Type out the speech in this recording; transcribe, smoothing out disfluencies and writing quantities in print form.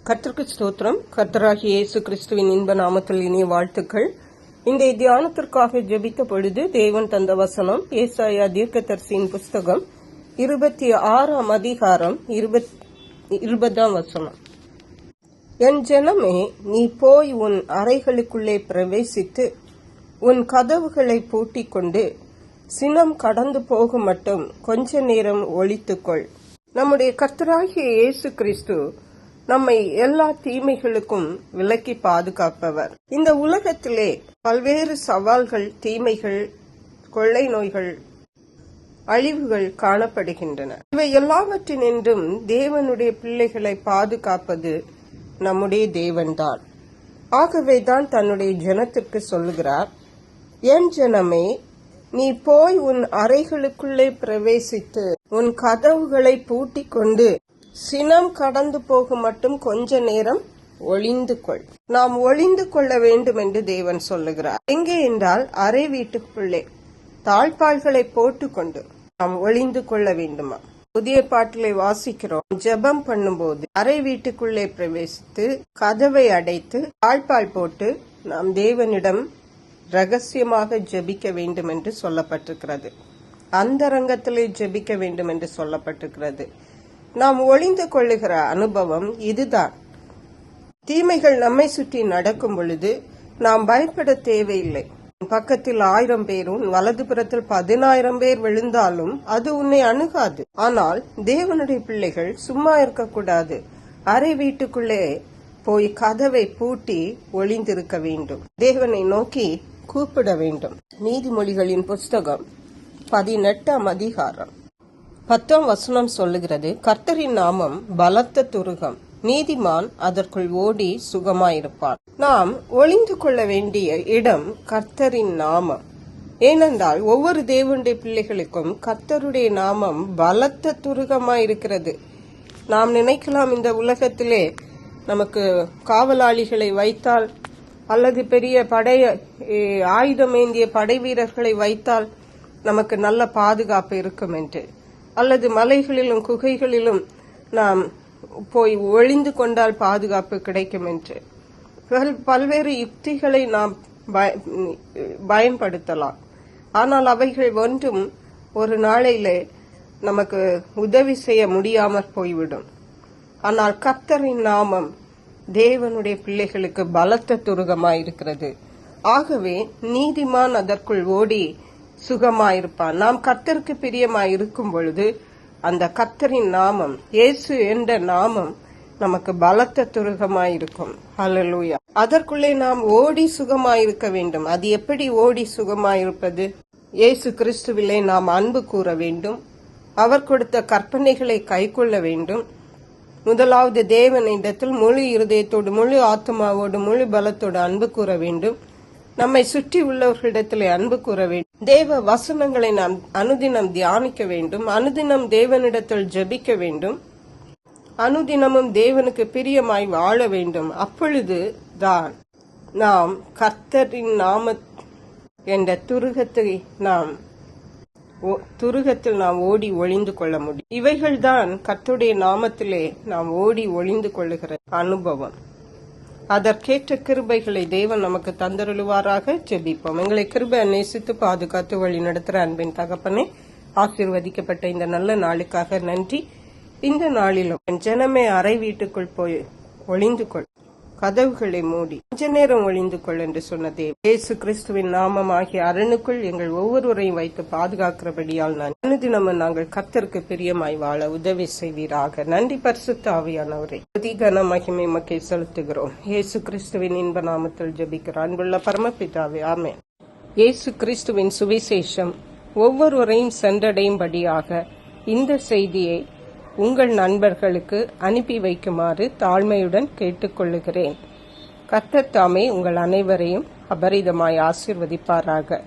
கர்த்தருக்கு ஸ்தோத்திரம். கர்த்தராகிய இயேசு கிறிஸ்துவின் இன்ப நாமத்தில் இனிய வாழ்த்துக்கள். இந்த தியானத்திற்காக ஜெபித்த பொழுது தேவன் தந்த வசனம் ஏசாயா தீர்க்கதரிசியின் புஸ்தகம் 26ஆம் அதிகாரம் 20ஆம் வசனம். என் ஜனமே, நீ போய் உன் அறைகளுக்குள்ளே பிரவேசித்து உன் கதவுகளை பூட்டிக் கொண்டு சினம் கடந்து போகும் மட்டும் கொஞ்ச நேரம் ஒளித்துக்கொள். நம்முடைய கர்த்தராகிய இயேசு கிறிஸ்து நம்மை எல்லா தீமைகளுக்கும் விலக்கி பாதுகாப்பவர். இந்த உலகத்திலே பல்வேறு சவால்கள், தீமைகள், கொள்ளை நோய்கள், அழிவுகள் காணப்படுகின்றன. இவை எல்லாவற்றினின்றும் தேவனுடைய பிள்ளைகளை பாதுகாப்பது நம்முடைய தேவன்தான். ஆகவேதான் தன்னுடைய ஜனத்திற்கு சொல்லுகிறார், என் ஜனமே, நீ போய் உன் அறைகளுக்குள்ளே பிரவேசித்து உன் கதவுகளை பூட்டிக் கொண்டு சினம் கடந்து போக மட்டும் கொஞ்ச நேரம் ஒளிந்து கொள். நாம் ஒளிந்து கொள்ள வேண்டும் என்று தேவன் சொல்லுகிறார். எங்கே என்றால் அறை வீட்டுக்குள்ளே தாழ்பால்களை போட்டுக்கொண்டு நாம் ஒளிந்து கொள்ள வேண்டுமா? புதிய பாட்டிலே வாசிக்கிறோம், ஜெபம் பண்ணும்போது அறை வீட்டுக்குள்ளே பிரவேசித்து கதவை அடைத்து தாழ்பால் போட்டு நாம் தேவனிடம் ரகசியமாக ஜெபிக்க வேண்டும் என்று சொல்லப்பட்டிருக்கிறது. அந்தரங்கத்திலே ஜெபிக்க வேண்டும் என்று சொல்லப்பட்டிருக்கிறது. நாம் ஒளிந்து கொள்ளுகிற அனுபவம் இதுதான். தீமைகள் நம்மை சுற்றி நடக்கும் பொழுது நாம் பயப்பட தேவையில்லை. பக்கத்தில் 1000 பேரும் வலதுபுறத்தில் 10,000 பேர் விழுந்தாலும் அது உன்னை அணுகாது. ஆனால் தேவனுடைய பிள்ளைகள் சும்மா இருக்கக்கூடாது. அறை வீட்டுக்குள்ளே போய் கதவை பூட்டி ஒளிந்திருக்க வேண்டும். தேவனை நோக்கி கூப்பிட வேண்டும். நீதிமொழிகளின் புஸ்தகம் 18ஆம் அதிகாரம் 10ஆம் வசனம் சொல்லுகிறது, கர்த்தரின் நாமம் பலத்த துருகம், நீதிமான் அதற்குள் ஓடி சுகமாயிருப்பான். நாம் ஒளிந்து கொள்ள வேண்டிய இடம் கர்த்தரின் நாமம். ஏனென்றால் ஒவ்வொரு தேவனுடைய பிள்ளைகளுக்கும் கர்த்தருடைய நாமம் பலத்த துருகமாயிருக்கிறது. நாம் நினைக்கலாம், இந்த உலகத்திலே நமக்கு காவலாளிகளை வைத்தால் அல்லது பெரிய ஆயுதம் ஏந்திய படை வீரர்களை வைத்தால் நமக்கு நல்ல பாதுகாப்பு இருக்கும் என்று, அல்லது மலைகளிலும் குகைகளிலும் நாம் போய் ஒளிந்து கொண்டால் பாதுகாப்பு கிடைக்கும் என்று பல்வேறு யுக்திகளை நாம் பயன்படுத்தலாம். ஆனால் அவைகள் ஒன்றும் ஒரு நாளையிலே நமக்கு உதவி செய்ய முடியாமற் போய்விடும். ஆனால் கர்த்தரின் நாமம் தேவனுடைய பிள்ளைகளுக்கு பலத்த துருகமாயிருக்கிறது. ஆகவே நீதிமான் அதற்குள் ஓடி சுகமாயிருப்பான். நாம் கர்த்தருக்கு பிரியமாயிருக்கும் பொழுது அந்த கர்த்தரின் நாமம், இயேசு என்ற நாமம் நமக்கு பலத்த துருகமாயிருக்கும். ஹல்லேலூயா. அதற்குள்ளே நாம் ஓடி சுகமாயிருக்க வேண்டும். அது எப்படி ஓடி சுகமாயிருப்பது? இயேசு கிறிஸ்துவிலே நாம் அன்பு கூற வேண்டும். அவர் கொடுத்த கற்பனைகளை கைக்கொள்ள வேண்டும். முதலாவது தேவனிடத்தில் முழு இருதயத்தோடு, முழு ஆத்மாவோடு, முழு பலத்தோடு அன்பு கூற வேண்டும். நம்மை சுற்றி உள்ளவர்களிடத்திலே அன்பு கூற வேண்டும். தேவ வசனங்களை நாம் அனுதினம் தியானிக்க வேண்டும். அனுதினம் தேவனிடத்தில் ஜெபிக்க வேண்டும். அனுதினமும் தேவனுக்கு பிரியமாய் வாழ வேண்டும். அப்பொழுது தான் நாம் கர்த்தரின் நாம என்ற துருகத்தில் நாம் ஓடி ஒளிந்து கொள்ள முடியும். இவைகள்தான் கர்த்தருடைய நாமத்திலே நாம் ஓடி ஒளிந்து கொள்ளுகிற அனுபவம். அதற்கேற்ற கிருபைகளை தேவன் நமக்கு தந்தருளுவாராக. ஜெபிப்போம். எங்களை கிருபை நேசித்து பாதுகாத்து வழி நடத்துகிற அன்பின் தகப்பனே, ஆசீர்வதிக்கப்பட்ட இந்த நல்ல நாளுக்காக நன்றி. இந்த நாளிலும் என் ஜனமே அறை வீட்டுக்குள் போய் ஒளிந்து கொள், கதவுகளை மூடி கொஞ்ச நேரம் ஒளிந்து கொள் என்று சொன்னதே இயேசு கிறிஸ்துவின் நாமம் ஆகிய அரணுக்குள் எங்கள் ஒவ்வொருவரையும் வைத்து பாதுகாக்கிறபடியால் நான் அனுதினமும் நாங்கள் கர்த்தருக்கு பிரியமாய் வாழ உதவி செய்வீராக. நன்றி பரிசுத்த ஆவியானவரே. கன மகிமை மக்கை செலுத்துகிறோம். இயேசு கிறிஸ்துவின் இன்ப நாமத்தில் ஜெபிக்கிற அன்புள்ள பரமபிதாவே, ஆமென். இயேசு கிறிஸ்துவின் சுவிசேஷம் ஒவ்வொருவரையும் சென்றடையும்படியாக இந்த செய்தியை உங்கள் நண்பர்களுக்கு அனுப்பி வைக்குமாறு தாழ்மையுடன் கேட்டுக்கொள்ளுகிறேன். கர்த்தர் தாமே உங்கள் அனைவரையும் அபரிதமாய் ஆசீர்வதிப்பாராக.